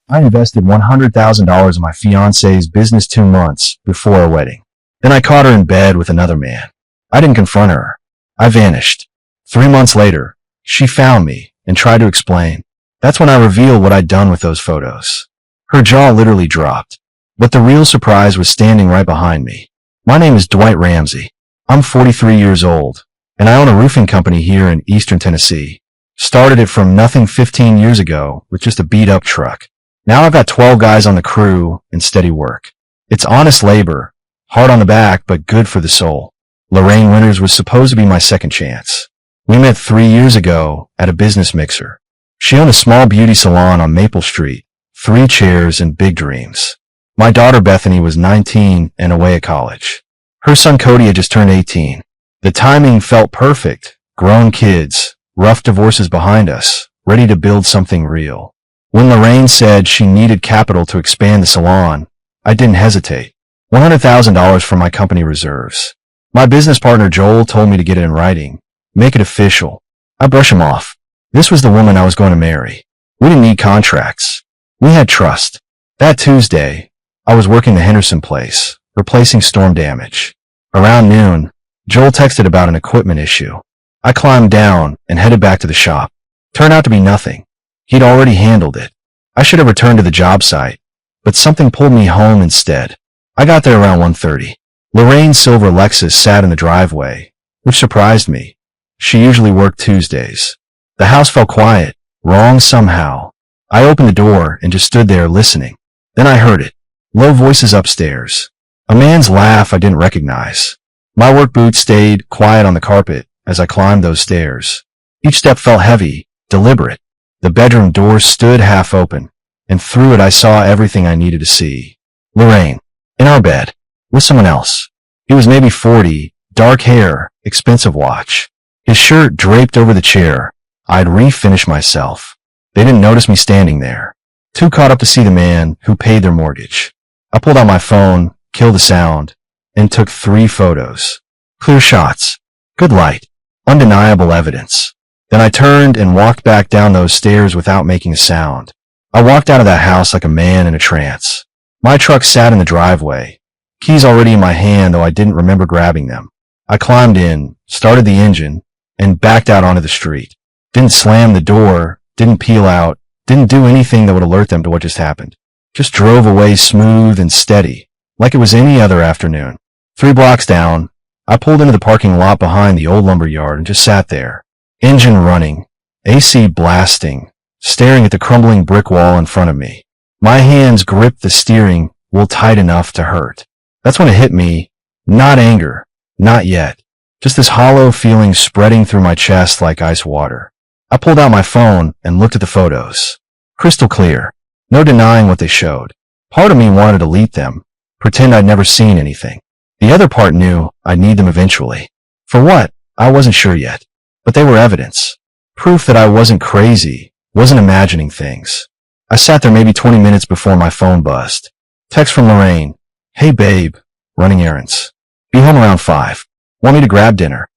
I invested $100,000 in my fiance's business 2 months before our wedding. Then I caught her in bed with another man. I didn't confront her. I vanished. 3 months later, she found me and tried to explain. That's when I revealed what I'd done with those photos. Her jaw literally dropped. But the real surprise was standing right behind me. My name is Dwight Ramsey. I'm 43 years old, and I own a roofing company here in Eastern Tennessee. Started it from nothing 15 years ago with just a beat-up truck. Now I've got 12 guys on the crew and steady work. It's honest labor, hard on the back, but good for the soul. Lorraine Winters was supposed to be my second chance. We met 3 years ago at a business mixer. She owned a small beauty salon on Maple Street, 3 chairs and big dreams. My daughter Bethany was 19 and away at college. Her son Cody had just turned 18. The timing felt perfect. Grown kids, rough divorces behind us, ready to build something real. When Lorraine said she needed capital to expand the salon, I didn't hesitate. $100,000 from my company reserves. My business partner Joel told me to get it in writing, make it official. I brush him off. This was the woman I was going to marry. We didn't need contracts. We had trust. That Tuesday, I was working the Henderson place, replacing storm damage. Around noon, Joel texted about an equipment issue. I climbed down and headed back to the shop. Turned out to be nothing. He'd already handled it. I should have returned to the job site, but something pulled me home instead. I got there around 1:30. Lorraine's silver Lexus sat in the driveway, which surprised me. She usually worked Tuesdays. The house felt quiet, wrong somehow. I opened the door and just stood there listening. Then I heard it. Low voices upstairs. A man's laugh I didn't recognize. My work boots stayed quiet on the carpet as I climbed those stairs. Each step felt heavy, deliberate. The bedroom door stood half open, and through it I saw everything I needed to see. Lorraine, in our bed, with someone else. He was maybe 40, dark hair, expensive watch. His shirt draped over the chair. I'd refinished myself. They didn't notice me standing there. Too caught up to see the man who paid their mortgage. I pulled out my phone, killed the sound, and took 3 photos. Clear shots. Good light. Undeniable evidence. Then I turned and walked back down those stairs without making a sound. I walked out of that house like a man in a trance. My truck sat in the driveway. Keys already in my hand, though I didn't remember grabbing them. I climbed in, started the engine, and backed out onto the street. Didn't slam the door, didn't peel out, didn't do anything that would alert them to what just happened. Just drove away smooth and steady, like it was any other afternoon. 3 blocks down, I pulled into the parking lot behind the old lumber yard and just sat there. Engine running, AC blasting, staring at the crumbling brick wall in front of me. My hands gripped the steering wheel tight enough to hurt. That's when it hit me. Not anger. Not yet. Just this hollow feeling spreading through my chest like ice water. I pulled out my phone and looked at the photos. Crystal clear. No denying what they showed. Part of me wanted to delete them, pretend I'd never seen anything. The other part knew I'd need them eventually. For what? I wasn't sure yet. But they were evidence. Proof that I wasn't crazy, wasn't imagining things. I sat there maybe 20 minutes before my phone buzzed. Text from Lorraine. Hey babe, running errands. Be home around 5. Want me to grab dinner?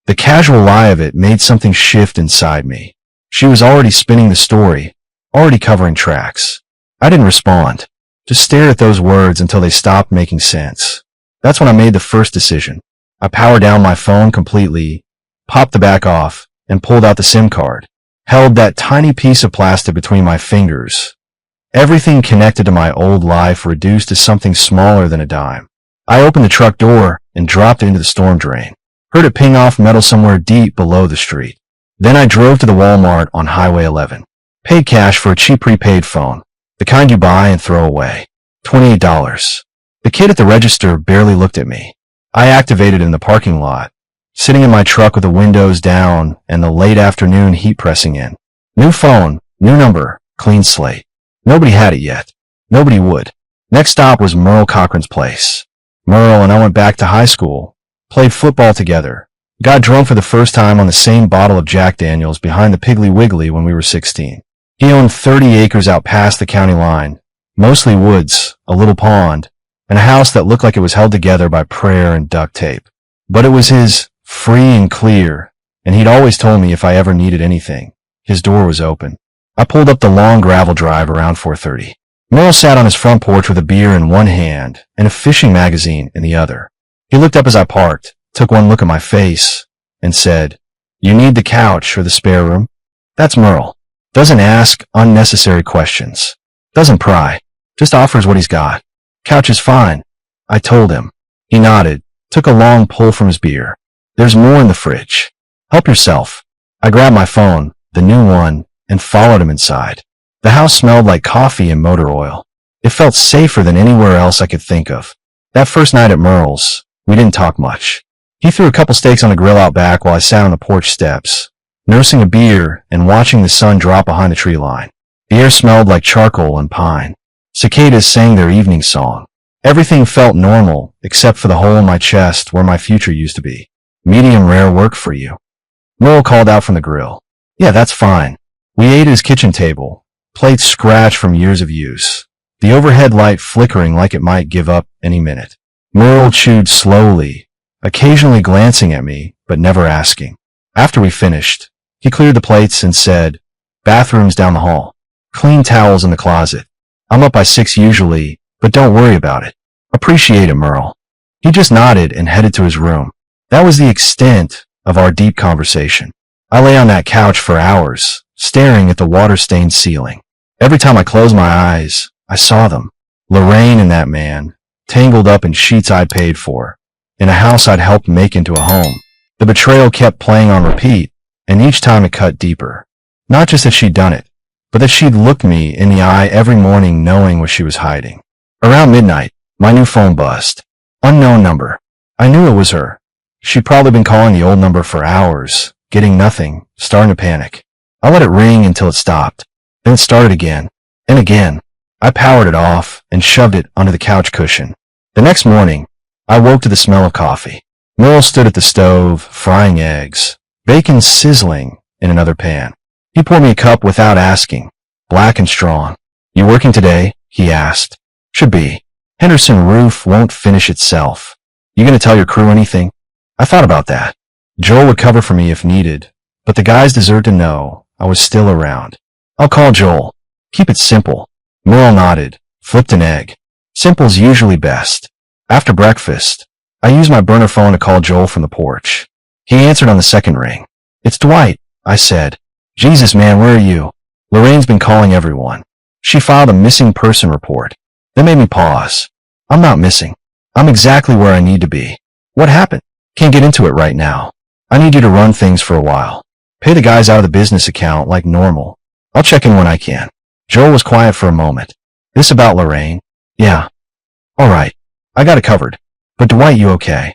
The casual lie of it made something shift inside me. She was already spinning the story, already covering tracks. I didn't respond. Just stared at those words until they stopped making sense. That's when I made the first decision. I powered down my phone completely, popped the back off, and pulled out the SIM card. Held that tiny piece of plastic between my fingers. Everything connected to my old life reduced to something smaller than a dime. I opened the truck door and dropped it into the storm drain. Heard it ping off metal somewhere deep below the street. Then I drove to the Walmart on Highway 11. Paid cash for a cheap prepaid phone, the kind you buy and throw away. $28. The kid at the register barely looked at me. I activated in the parking lot, sitting in my truck with the windows down and the late afternoon heat pressing in. New phone, new number, clean slate. Nobody had it yet. Nobody would. Next stop was Merle Cochran's place. Merle and I went back to high school, played football together, got drunk for the first time on the same bottle of Jack Daniels behind the Piggly Wiggly when we were 16. He owned 30 acres out past the county line, mostly woods, a little pond, and a house that looked like it was held together by prayer and duct tape. But it was his, free and clear, and he'd always told me if I ever needed anything, his door was open. I pulled up the long gravel drive around 4:30. Merle sat on his front porch with a beer in one hand and a fishing magazine in the other. He looked up as I parked, took one look at my face, and said, "You need the couch or the spare room?" That's Merle. Doesn't ask unnecessary questions. Doesn't pry. Just offers what he's got. Couch is fine, I told him. He nodded, took a long pull from his beer. There's more in the fridge. Help yourself. I grabbed my phone, the new one, and followed him inside. The house smelled like coffee and motor oil. It felt safer than anywhere else I could think of. That first night at Merle's, we didn't talk much. He threw a couple steaks on the grill out back while I sat on the porch steps, nursing a beer and watching the sun drop behind the tree line. The air smelled like charcoal and pine. Cicadas sang their evening song. Everything felt normal, except for the hole in my chest where my future used to be. Medium rare work for you. Merle called out from the grill. Yeah, that's fine. We ate at his kitchen table, plates scratched from years of use, the overhead light flickering like it might give up any minute. Merle chewed slowly, occasionally glancing at me, but never asking. After we finished, he cleared the plates and said, "Bathroom's down the hall. Clean towels in the closet. I'm up by 6 usually, but don't worry about it. Appreciate it, Merle." He just nodded and headed to his room. That was the extent of our deep conversation. I lay on that couch for hours, staring at the water-stained ceiling. Every time I closed my eyes, I saw them. Lorraine and that man, tangled up in sheets I'd paid for, in a house I'd helped make into a home. The betrayal kept playing on repeat, and each time it cut deeper. Not just that she'd done it, but that she'd looked me in the eye every morning knowing what she was hiding. Around midnight, my new phone buzzed. Unknown number. I knew it was her. She'd probably been calling the old number for hours, getting nothing, starting to panic. I let it ring until it stopped. Then it started again, and again. I powered it off and shoved it under the couch cushion. The next morning, I woke to the smell of coffee. Merle stood at the stove, frying eggs, bacon sizzling in another pan. He poured me a cup without asking, black and strong. "You working today?" he asked. "Should be. Henderson roof won't finish itself. You gonna tell your crew anything?" I thought about that. Joel would cover for me if needed, but the guys deserved to know I was still around. "I'll call Joel. Keep it simple." Merle nodded, flipped an egg. Simple's usually best. After breakfast, I used my burner phone to call Joel from the porch. He answered on the second ring. "It's Dwight," I said. "Jesus, man, where are you?" "Lorraine's been calling everyone. She filed a missing person report." That made me pause. "I'm not missing. I'm exactly where I need to be." "What happened?" "Can't get into it right now. I need you to run things for a while. Pay the guys out of the business account like normal. I'll check in when I can." Joel was quiet for a moment. "This about Lorraine?" "Yeah." "All right. I got it covered. But Dwight, you okay?"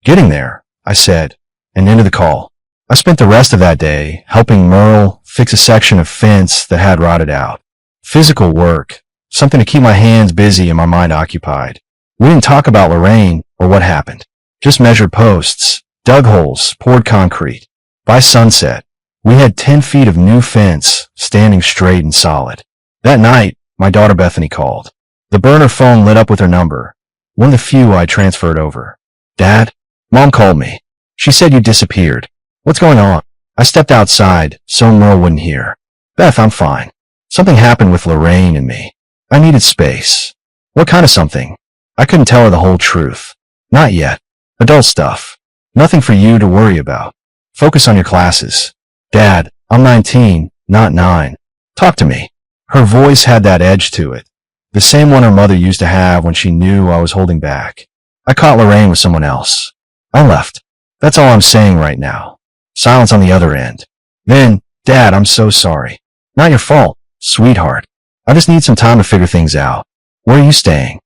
"Getting there," I said, and ended the call. I spent the rest of that day helping Merle fix a section of fence that had rotted out. Physical work, something to keep my hands busy and my mind occupied. We didn't talk about Lorraine or what happened. Just measured posts, dug holes, poured concrete. By sunset, we had 10 feet of new fence standing straight and solid. That night, my daughter Bethany called. The burner phone lit up with her number, one of the few I transferred over. "Dad, Mom called me. She said you disappeared. What's going on?" I stepped outside so Merle wouldn't hear. "Beth, I'm fine. Something happened with Lorraine and me. I needed space." "What kind of something?" I couldn't tell her the whole truth. "Not yet. Adult stuff. Nothing for you to worry about. Focus on your classes." "Dad, I'm 19, not 9. Talk to me." Her voice had that edge to it, the same one her mother used to have when she knew I was holding back. "I caught Lorraine with someone else. I left. That's all I'm saying right now." Silence on the other end. Then, "Dad, I'm so sorry." "Not your fault, sweetheart. I just need some time to figure things out." "Where are you staying?"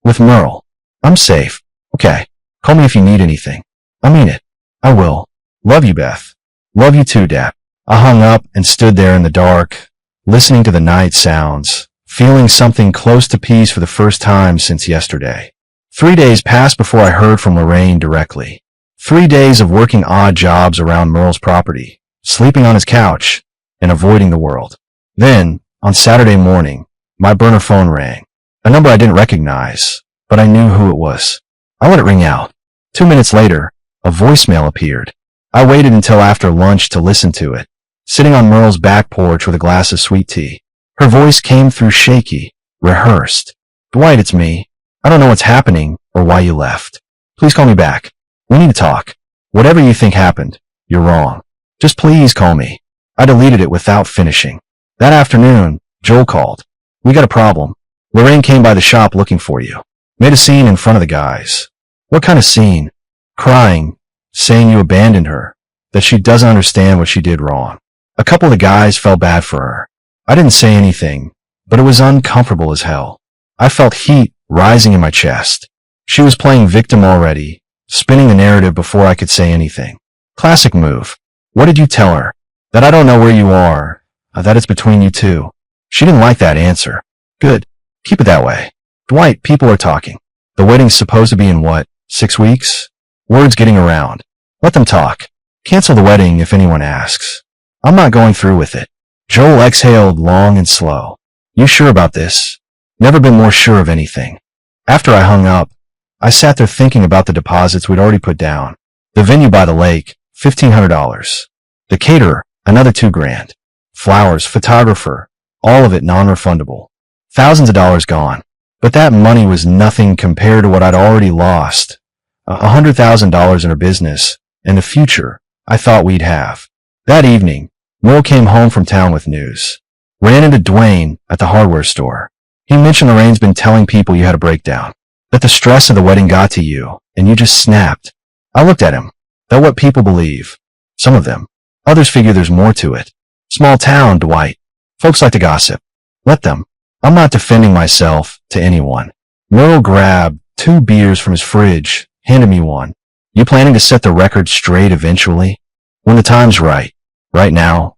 "With Merle." "I'm safe." "Okay. Call me if you need anything." "I mean it." "I will. Love you, Beth." "Love you too, Dad." I hung up and stood there in the dark, listening to the night sounds, feeling something close to peace for the first time since yesterday. 3 days passed before I heard from Lorraine directly. 3 days of working odd jobs around Merle's property, sleeping on his couch, and avoiding the world. Then, on Saturday morning, my burner phone rang. A number I didn't recognize, but I knew who it was. I let it ring out. 2 minutes later, a voicemail appeared. I waited until after lunch to listen to it. sitting on Merle's back porch with a glass of sweet tea. Her voice came through shaky, rehearsed. Dwight, it's me. I don't know what's happening or why you left. Please call me back. We need to talk. Whatever you think happened, you're wrong. Just please call me. I deleted it without finishing. That afternoon, Joel called. We got a problem. Lorraine came by the shop looking for you. Made a scene in front of the guys. What kind of scene? Crying, saying you abandoned her, that she doesn't understand what she did wrong. A couple of the guys felt bad for her. I didn't say anything, but it was uncomfortable as hell. I felt heat rising in my chest. She was playing victim already, spinning the narrative before I could say anything. Classic move. What did you tell her? That I don't know where you are, that it's between you two. She didn't like that answer. Good. Keep it that way. Dwight, people are talking. The wedding's supposed to be in what, 6 weeks? Word's getting around. Let them talk. Cancel the wedding if anyone asks. I'm not going through with it. Joel exhaled long and slow. You sure about this? Never been more sure of anything. After I hung up, I sat there thinking about the deposits we'd already put down. The venue by the lake, $1,500. The caterer, another $2,000. Flowers, photographer, all of it non-refundable. Thousands of dollars gone. But that money was nothing compared to what I'd already lost. $100,000 in her business, and the future I thought we'd have. That evening, Merle came home from town with news. Ran into Dwayne at the hardware store. He mentioned Lorraine's been telling people you had a breakdown. That the stress of the wedding got to you, and you just snapped. I looked at him. That's what people believe. Some of them. Others figure there's more to it. Small town, Dwight. Folks like to gossip. Let them. I'm not defending myself to anyone. Merle grabbed 2 beers from his fridge, handed me one. You planning to set the record straight eventually? When the time's right. Right now?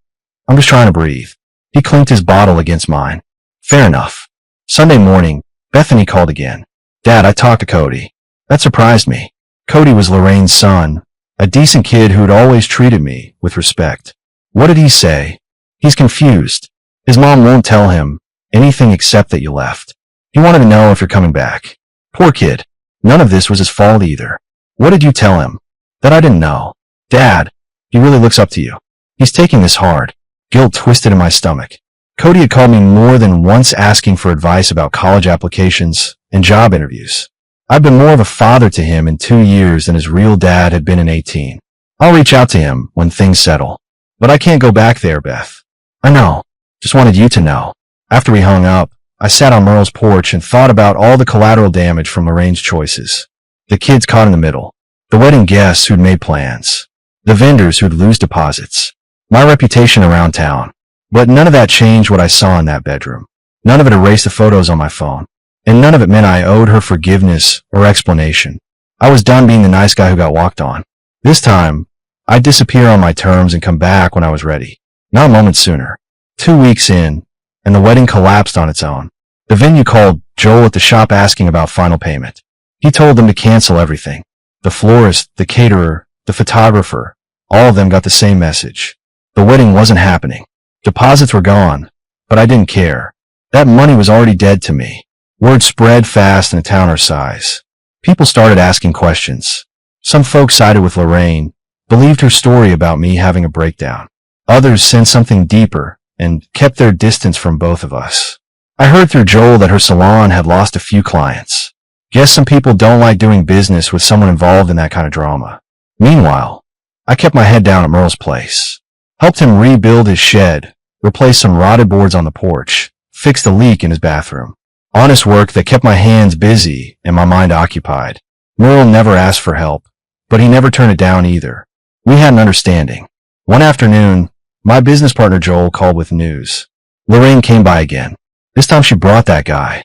I'm just trying to breathe. He clinked his bottle against mine. Fair enough. Sunday morning, Bethany called again. Dad, I talked to Cody. That surprised me. Cody was Lorraine's son, a decent kid who'd always treated me with respect. What did he say? He's confused. His mom won't tell him anything except that you left. He wanted to know if you're coming back. Poor kid. None of this was his fault either. What did you tell him? That I didn't know. Dad, he really looks up to you. He's taking this hard. Guilt twisted in my stomach. Cody had called me more than once asking for advice about college applications and job interviews. I've been more of a father to him in 2 years than his real dad had been in 18. I'll reach out to him when things settle. But I can't go back there, Beth. I know. Just wanted you to know. After we hung up, I sat on Merle's porch and thought about all the collateral damage from Lorraine's choices. The kids caught in the middle. The wedding guests who'd made plans. The vendors who'd lose deposits. My reputation around town. But none of that changed what I saw in that bedroom. None of it erased the photos on my phone. And none of it meant I owed her forgiveness or explanation. I was done being the nice guy who got walked on. This time, I'd disappear on my terms and come back when I was ready. Not a moment sooner. 2 weeks in, and the wedding collapsed on its own. The venue called Joel at the shop asking about final payment. He told them to cancel everything. The florist, the caterer, the photographer, all of them got the same message. The wedding wasn't happening. Deposits were gone, but I didn't care. That money was already dead to me. Word spread fast in a town our size. People started asking questions. Some folks sided with Lorraine, believed her story about me having a breakdown. Others sensed something deeper and kept their distance from both of us. I heard through Joel that her salon had lost a few clients. Guess some people don't like doing business with someone involved in that kind of drama. Meanwhile, I kept my head down at Merle's place. Helped him rebuild his shed, replace some rotted boards on the porch, fixed a leak in his bathroom. Honest work that kept my hands busy and my mind occupied. Merle never asked for help, but he never turned it down either. We had an understanding. One afternoon, my business partner Joel called with news. Lorraine came by again. This time she brought that guy.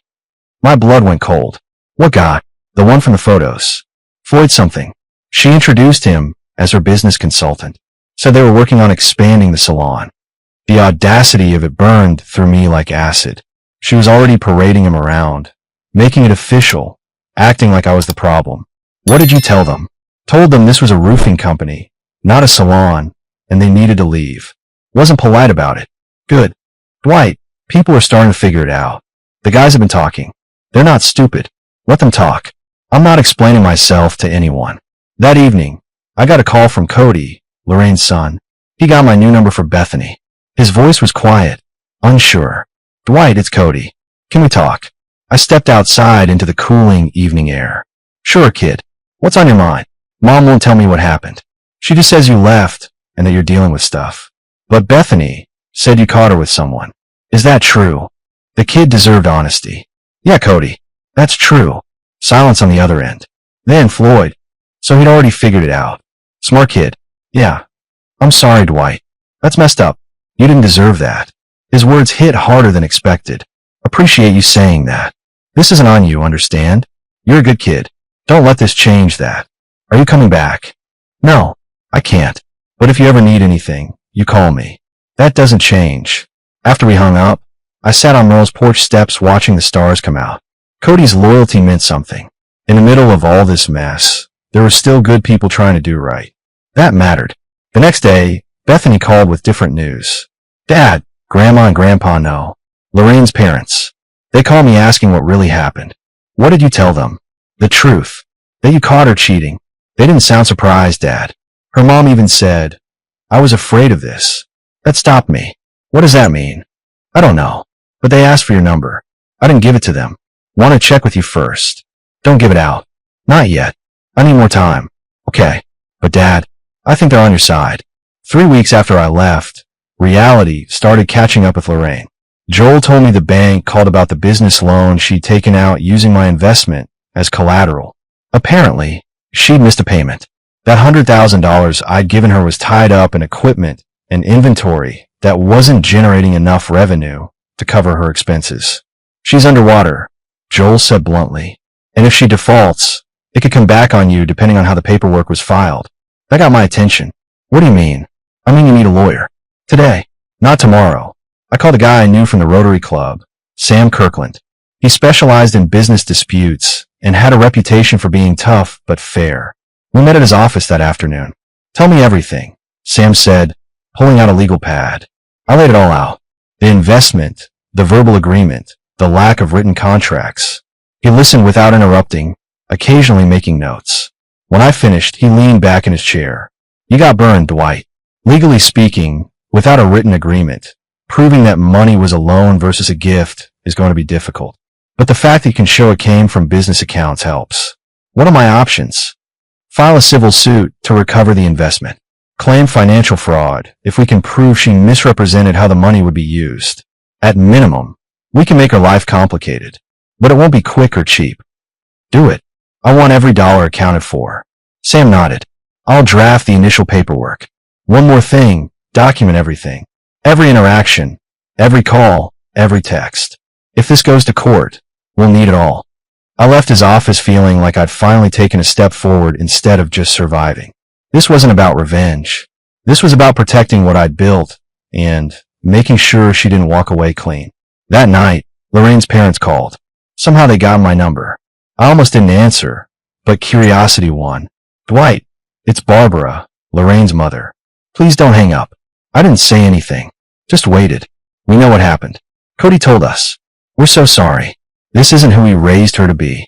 My blood went cold. What guy? The one from the photos. Floyd something. She introduced him as her business consultant. Said they were working on expanding the salon. The audacity of it burned through me like acid. She was already parading him around, making it official, acting like I was the problem. What did you tell them? Told them this was a roofing company, not a salon, and they needed to leave. Wasn't polite about it. Good. Dwight, people are starting to figure it out. The guys have been talking. They're not stupid. Let them talk. I'm not explaining myself to anyone. That evening, I got a call from Cody, Lorraine's son. He got my new number for Bethany. His voice was quiet, unsure. Dwight, it's Cody. Can we talk? I stepped outside into the cooling evening air. Sure, kid. What's on your mind? Mom won't tell me what happened. She just says you left and that you're dealing with stuff. But Bethany said you caught her with someone. Is that true? The kid deserved honesty. Yeah, Cody. That's true. Silence on the other end. Then Floyd. So he'd already figured it out. Smart kid. Yeah. I'm sorry, Dwight. That's messed up. You didn't deserve that. His words hit harder than expected. Appreciate you saying that. This isn't on you, understand? You're a good kid. Don't let this change that. Are you coming back? No, I can't. But if you ever need anything, you call me. That doesn't change. After we hung up, I sat on Merle's porch steps watching the stars come out. Cody's loyalty meant something. In the middle of all this mess, there were still good people trying to do right. That mattered. The next day, Bethany called with different news. Dad, Grandma and Grandpa know. Lorraine's parents. They called me asking what really happened. What did you tell them? The truth. That you caught her cheating. They didn't sound surprised, Dad. Her mom even said, I was afraid of this. That stopped me. What does that mean? I don't know. But they asked for your number. I didn't give it to them. Want to check with you first. Don't give it out. Not yet. I need more time. Okay. But Dad, I think they're on your side. 3 weeks after I left, reality started catching up with Lorraine. Joel told me the bank called about the business loan she'd taken out using my investment as collateral. Apparently, she'd missed a payment. That $100,000 I'd given her was tied up in equipment and inventory that wasn't generating enough revenue to cover her expenses. She's underwater, Joel said bluntly. And if she defaults, it could come back on you depending on how the paperwork was filed. That got my attention. What do you mean? I mean you need a lawyer. Today, not tomorrow. I called a guy I knew from the Rotary Club, Sam Kirkland. He specialized in business disputes and had a reputation for being tough but fair. We met at his office that afternoon. Tell me everything, Sam said, pulling out a legal pad. I laid it all out. The investment, the verbal agreement, the lack of written contracts. He listened without interrupting, occasionally making notes. When I finished, he leaned back in his chair. You got burned, Dwight. Legally speaking, without a written agreement, proving that money was a loan versus a gift is going to be difficult. But the fact that you can show it came from business accounts helps. What are my options? File a civil suit to recover the investment. Claim financial fraud if we can prove she misrepresented how the money would be used. At minimum, we can make her life complicated, but it won't be quick or cheap. Do it. I want every dollar accounted for. Sam nodded. I'll draft the initial paperwork. One more thing, document everything. Every interaction, every call, every text. If this goes to court, we'll need it all. I left his office feeling like I'd finally taken a step forward instead of just surviving. This wasn't about revenge. This was about protecting what I'd built and making sure she didn't walk away clean. That night, Lorraine's parents called. Somehow they got my number. I almost didn't answer, but curiosity won. Dwight, it's Barbara, Lorraine's mother. Please don't hang up. I didn't say anything. Just waited. We know what happened. Cody told us. We're so sorry. This isn't who we raised her to be.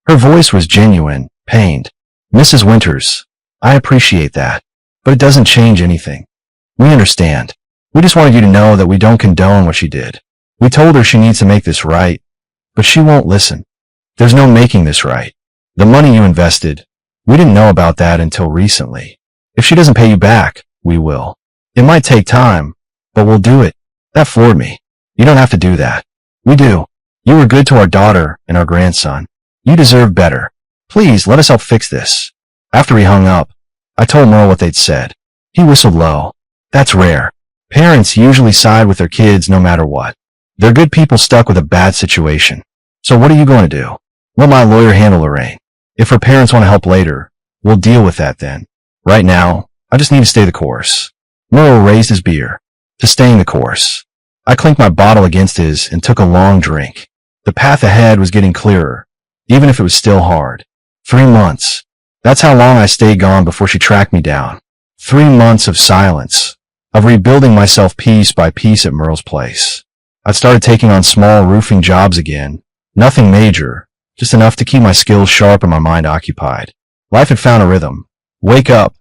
Her voice was genuine, pained. Mrs. Winters, I appreciate that, but it doesn't change anything. We understand. We just wanted you to know that we don't condone what she did. We told her she needs to make this right, but she won't listen. There's no making this right. The money you invested, we didn't know about that until recently. If she doesn't pay you back, we will. It might take time, but we'll do it. That floored me. You don't have to do that. We do. You were good to our daughter and our grandson. You deserve better. Please, let us help fix this. After we hung up, I told Merle what they'd said. He whistled low. That's rare. Parents usually side with their kids no matter what. They're good people stuck with a bad situation. So what are you going to do? Let my lawyer handle Lorraine. If her parents want to help later, we'll deal with that then. Right now, I just need to stay the course. Merle raised his beer. To staying the course. I clinked my bottle against his and took a long drink. The path ahead was getting clearer, even if it was still hard. 3 months. That's how long I stayed gone before she tracked me down. 3 months of silence, of rebuilding myself piece by piece at Merle's place. I'd started taking on small roofing jobs again. Nothing major, just enough to keep my skills sharp and my mind occupied. Life had found a rhythm. Wake up,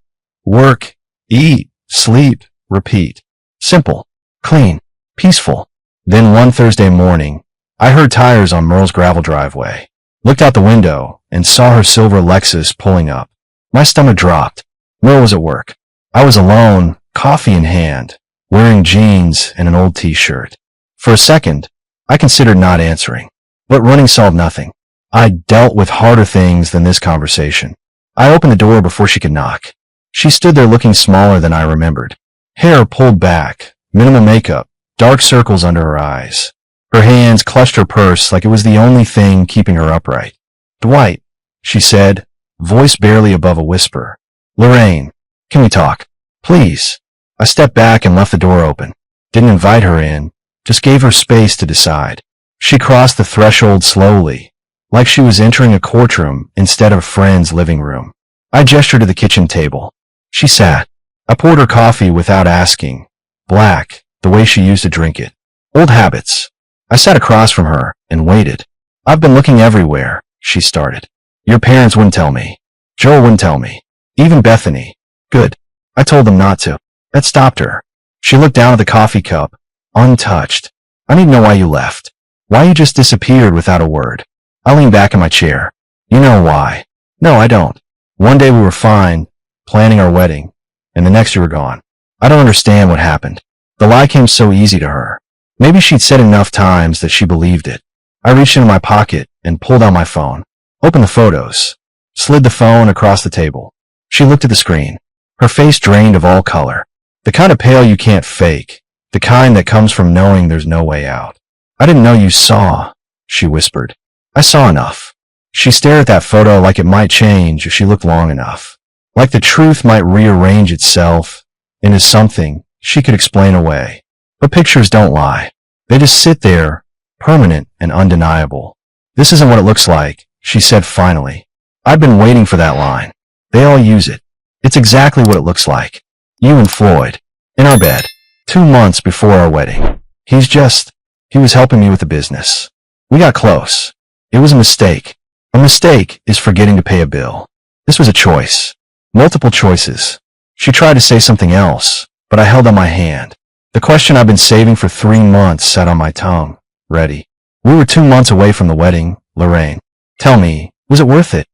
work, eat, sleep, repeat. Simple, clean, peaceful. Then one Thursday morning, I heard tires on Merle's gravel driveway, looked out the window, and saw her silver Lexus pulling up. My stomach dropped. Merle was at work. I was alone, coffee in hand, wearing jeans and an old t-shirt. For a second, I considered not answering, but running solved nothing. I dealt with harder things than this conversation. I opened the door before she could knock. She stood there looking smaller than I remembered. Hair pulled back, minimal makeup, dark circles under her eyes. Her hands clutched her purse like it was the only thing keeping her upright. "Dwight," she said, voice barely above a whisper. "Lorraine, can we talk? Please." I stepped back and left the door open. Didn't invite her in, just gave her space to decide. She crossed the threshold slowly, like she was entering a courtroom instead of a friend's living room. I gestured to the kitchen table. She sat. I poured her coffee without asking. Black, the way she used to drink it. Old habits. I sat across from her and waited. "I've been looking everywhere," she started. "Your parents wouldn't tell me. Joel wouldn't tell me. Even Bethany." "Good. I told them not to." That stopped her. She looked down at the coffee cup, untouched. "I need to know why you left. Why you just disappeared without a word." I leaned back in my chair. "You know why." "No, I don't. One day we were fine, planning our wedding, and the next you were gone. I don't understand what happened." The lie came so easy to her. Maybe she'd said enough times that she believed it. I reached into my pocket and pulled out my phone. Opened the photos. Slid the phone across the table. She looked at the screen. Her face drained of all color. The kind of pale you can't fake. The kind that comes from knowing there's no way out. "I didn't know you saw," she whispered. "I saw enough." She stared at that photo like it might change if she looked long enough. Like the truth might rearrange itself into something she could explain away. But pictures don't lie. They just sit there, permanent and undeniable. "This isn't what it looks like," she said finally. "I've been waiting for that line. They all use it. It's exactly what it looks like. You and Floyd, in our bed, 2 months before our wedding. He was helping me with the business. We got close. It was a mistake. A mistake is forgetting to pay a bill. This was a choice. Multiple choices." She tried to say something else, but I held out my hand. The question I've been saving for 3 months sat on my tongue, ready. "We were 2 months away from the wedding, Lorraine. Tell me, was it worth it?"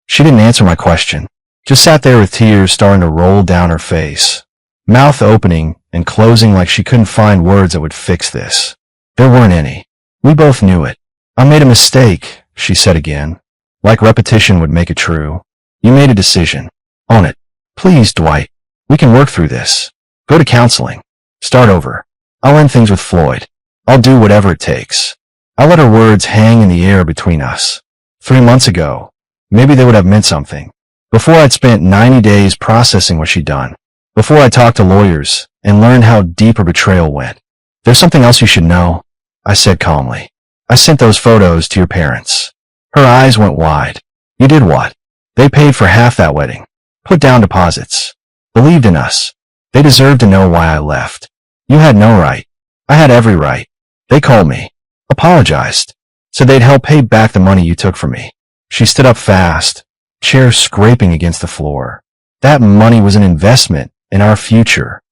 She didn't answer my question. Just sat there with tears starting to roll down her face, mouth opening and closing like she couldn't find words that would fix this. There weren't any. We both knew it. "I made a mistake," she said again, like repetition would make it true. "You made a decision. Own it. Please, Dwight. We can work through this. Go to counseling. Start over. I'll end things with Floyd. I'll do whatever it takes." I let her words hang in the air between us. 3 months ago, maybe they would have meant something. Before I'd spent 90 days processing what she'd done. Before I talked to lawyers and learned how deep her betrayal went. "There's something else you should know," I said calmly. "I sent those photos to your parents." Her eyes went wide. "You did what?" "They paid for half that wedding. Put down deposits. Believed in us. They deserved to know why I left. You had no right. I had every right. They called me. Apologized. Said they'd help pay back the money you took from me." She stood up fast, chair scraping against the floor. "That money was an investment in our future.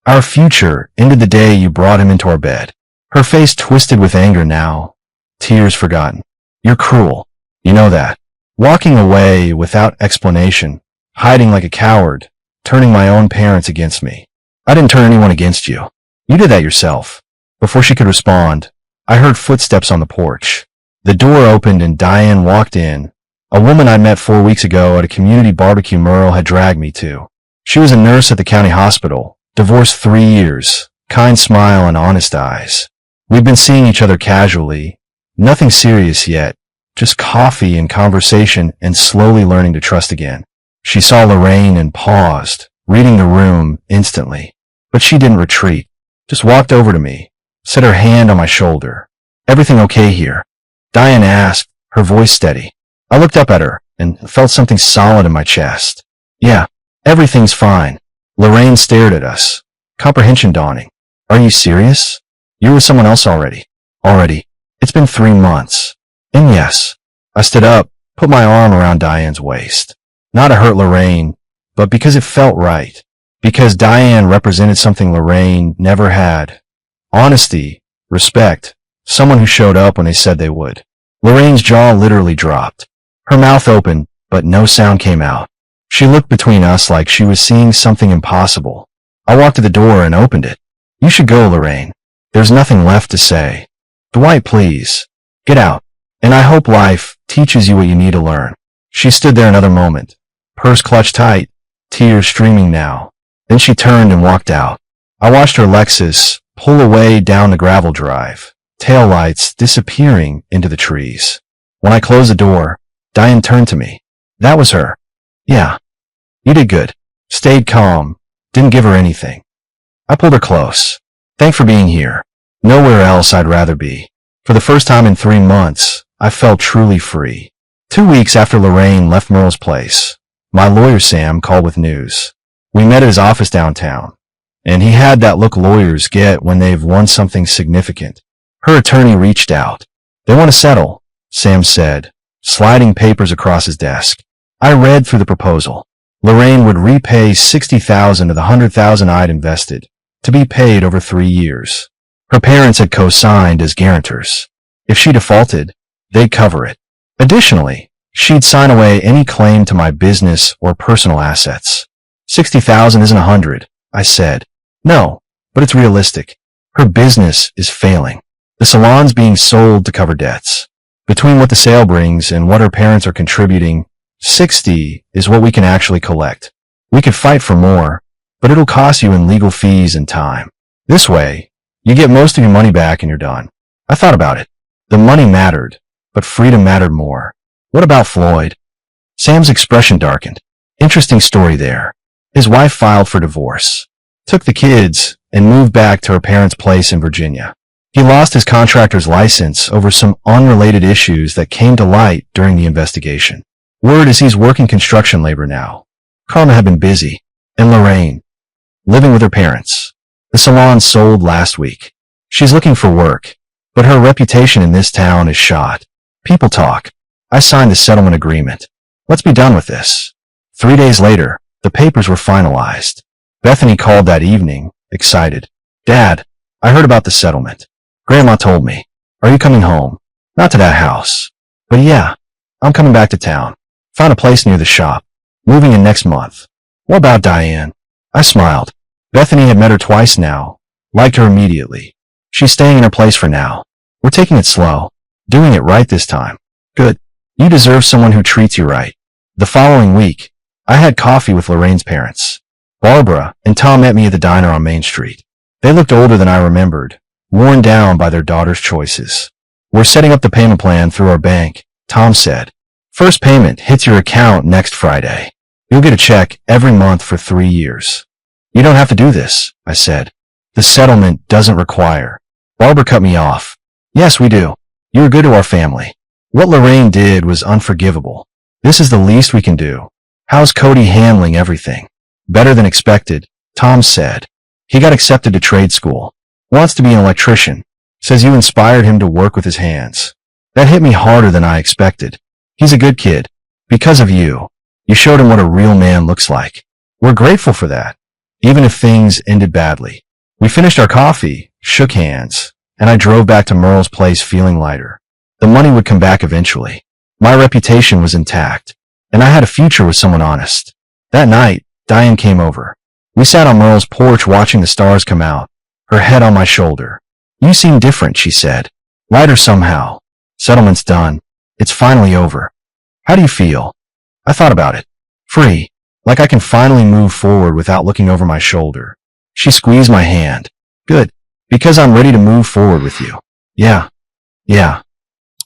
Our future ended the day you brought him into our bed." Her face twisted with anger now, tears forgotten. "You're cruel. You know that." Walking away without explanation, hiding like a coward, turning my own parents against me. "I didn't turn anyone against you. You did that yourself." Before she could respond, I heard footsteps on the porch. The door opened and Diane walked in, a woman I met 4 weeks ago at a community barbecue Merle had dragged me to. She was a nurse at the county hospital, divorced 3 years, kind smile and honest eyes. We'd been seeing each other casually, nothing serious yet, just coffee and conversation and slowly learning to trust again. She saw Lorraine and paused, reading the room instantly. But she didn't retreat, just walked over to me, set her hand on my shoulder. "Everything okay here?" Diane asked, her voice steady. I looked up at her and felt something solid in my chest. "Yeah, everything's fine." Lorraine stared at us, comprehension dawning. "Are you serious? You're with someone else already?" "Already. It's been 3 months. And yes." I stood up, put my arm around Diane's waist. Not to hurt Lorraine, but because it felt right. Because Diane represented something Lorraine never had. Honesty, respect, someone who showed up when they said they would. Lorraine's jaw literally dropped. Her mouth opened, but no sound came out. She looked between us like she was seeing something impossible. I walked to the door and opened it. You should go, Lorraine. There's nothing left to say. Dwight, please. Get out. And I hope life teaches you what you need to learn. She stood there another moment, purse clutched tight, tears streaming now. Then she turned and walked out. I watched her Lexus pull away down the gravel drive, taillights disappearing into the trees. When I closed the door, Diane turned to me. That was her. Yeah. You did good. Stayed calm. Didn't give her anything. I pulled her close. Thanks for being here. Nowhere else I'd rather be. For the first time in 3 months, I felt truly free. 2 weeks after Lorraine left Merle's place, my lawyer Sam called with news. We met at his office downtown, and he had that look lawyers get when they've won something significant. Her attorney reached out. They want to settle, Sam said, sliding papers across his desk. I read through the proposal. Lorraine would repay $60,000 of the $100,000 I'd invested, to be paid over 3 years. Her parents had co-signed as guarantors. If she defaulted, they'd cover it. Additionally, she'd sign away any claim to my business or personal assets. 60,000 isn't 100, I said. No, but it's realistic. Her business is failing. The salon's being sold to cover debts. Between what the sale brings and what her parents are contributing, 60 is what we can actually collect. We could fight for more, but it'll cost you in legal fees and time. This way, you get most of your money back and you're done. I thought about it. The money mattered, but freedom mattered more. What about Floyd? Sam's expression darkened. Interesting story there. His wife filed for divorce, took the kids, and moved back to her parents' place in Virginia. He lost his contractor's license over some unrelated issues that came to light during the investigation. Word is he's working construction labor now. Karma had been busy. And Lorraine, living with her parents. The salon sold last week. She's looking for work, but her reputation in this town is shot. People talk. I signed the settlement agreement. Let's be done with this. 3 days later, the papers were finalized. Bethany called that evening, excited. Dad, I heard about the settlement. Grandma told me. Are you coming home? Not to that house. But yeah, I'm coming back to town. Found a place near the shop. Moving in next month. What about Diane? I smiled. Bethany had met her twice now. Liked her immediately. She's staying in her place for now. We're taking it slow. Doing it right this time. Good. You deserve someone who treats you right. The following week, I had coffee with Lorraine's parents. Barbara and Tom met me at the diner on Main Street. They looked older than I remembered, worn down by their daughter's choices. We're setting up the payment plan through our bank, Tom said. First payment hits your account next Friday. You'll get a check every month for 3 years. You don't have to do this, I said. The settlement doesn't require. Barbara cut me off. Yes, we do. You were good to our family. What Lorraine did was unforgivable. This is the least we can do. How's Cody handling everything? Better than expected, Tom said. He got accepted to trade school. Wants to be an electrician. Says you inspired him to work with his hands. That hit me harder than I expected. He's a good kid. Because of you. You showed him what a real man looks like. We're grateful for that, even if things ended badly. We finished our coffee, shook hands, and I drove back to Merle's place feeling lighter. The money would come back eventually. My reputation was intact, and I had a future with someone honest. That night, Diane came over. We sat on Merle's porch watching the stars come out, her head on my shoulder. You seem different, she said. Lighter somehow. Settlement's done. It's finally over. How do you feel? I thought about it. Free. Like I can finally move forward without looking over my shoulder. She squeezed my hand. Good. Because I'm ready to move forward with you. Yeah.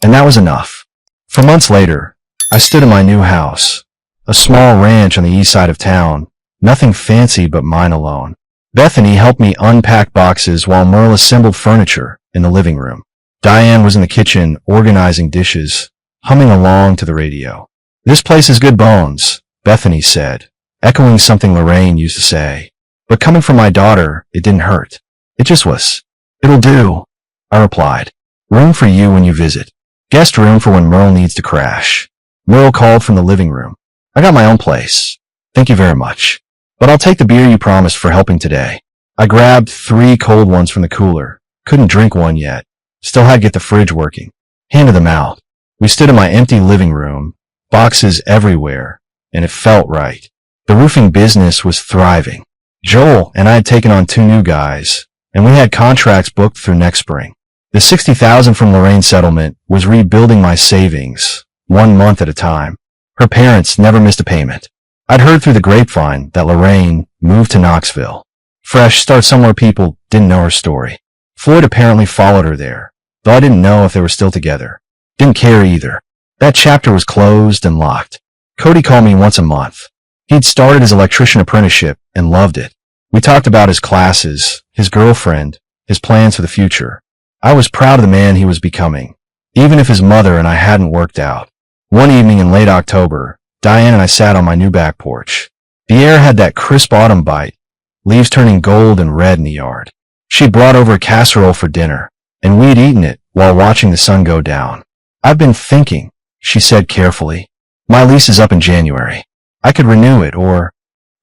And that was enough. For months later, I stood in my new house. A small ranch on the east side of town. Nothing fancy but mine alone. Bethany helped me unpack boxes while Merle assembled furniture in the living room. Diane was in the kitchen organizing dishes, humming along to the radio. This place is good bones, Bethany said, echoing something Lorraine used to say. But coming from my daughter, it didn't hurt. It just was. It'll do, I replied. Room for you when you visit. Guest room for when Merle needs to crash. Merle called from the living room. I got my own place. Thank you very much. But I'll take the beer you promised for helping today. I grabbed 3 cold ones from the cooler. Couldn't drink one yet. Still had to get the fridge working. Handed them out. We stood in my empty living room, boxes everywhere, and it felt right. The roofing business was thriving. Joel and I had taken on 2 new guys, and we had contracts booked through next spring. The $60,000 from Lorraine's settlement was rebuilding my savings, 1 month at a time. Her parents never missed a payment. I'd heard through the grapevine that Lorraine moved to Knoxville. Fresh start somewhere people didn't know her story. Floyd apparently followed her there, though I didn't know if they were still together. Didn't care either. That chapter was closed and locked. Cody called me once a month. He'd started his electrician apprenticeship and loved it. We talked about his classes, his girlfriend, his plans for the future. I was proud of the man he was becoming, even if his mother and I hadn't worked out. One evening in late October, Diane and I sat on my new back porch. The air had that crisp autumn bite, leaves turning gold and red in the yard. She brought over a casserole for dinner, and we'd eaten it while watching the sun go down. I've been thinking, she said carefully. My lease is up in January. I could renew it, or...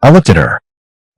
I looked at her.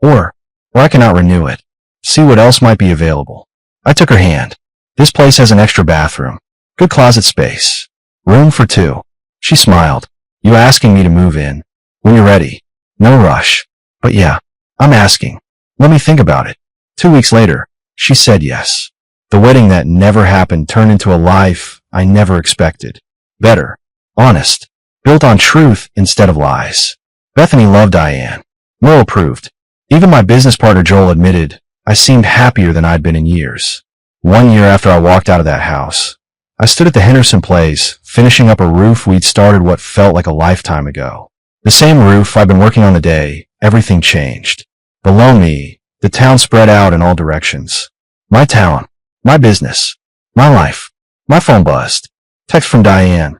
Or I cannot renew it. See what else might be available. I took her hand. This place has an extra bathroom. Good closet space. Room for 2. She smiled. You asking me to move in? When you're ready. No rush. But yeah, I'm asking. Let me think about it. 2 weeks later, she said yes. The wedding that never happened turned into a life I never expected. Better. Honest. Built on truth instead of lies. Bethany loved Diane. Merle approved. Even my business partner Joel admitted I seemed happier than I'd been in years. 1 year after I walked out of that house, I stood at the Henderson place, finishing up a roof we'd started what felt like a lifetime ago. The same roof I'd been working on the day, everything changed. Below me, the town spread out in all directions. My town, my business, my life. My phone buzzed. Text from Diane.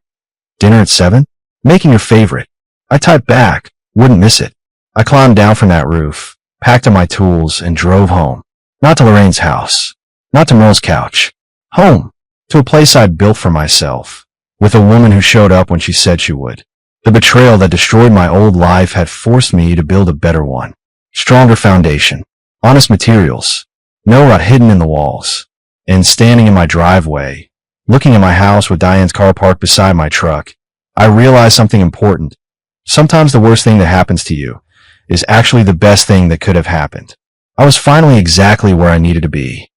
Dinner at 7? Making your favorite. I typed back, wouldn't miss it. I climbed down from that roof, packed up my tools, and drove home. Not to Lorraine's house. Not to Merle's couch. Home. To a place I'd built for myself. With a woman who showed up when she said she would. The betrayal that destroyed my old life had forced me to build a better one. Stronger foundation. Honest materials. No rot hidden in the walls. And standing in my driveway, looking at my house with Diane's car parked beside my truck, I realized something important. Sometimes the worst thing that happens to you is actually the best thing that could have happened. I was finally exactly where I needed to be.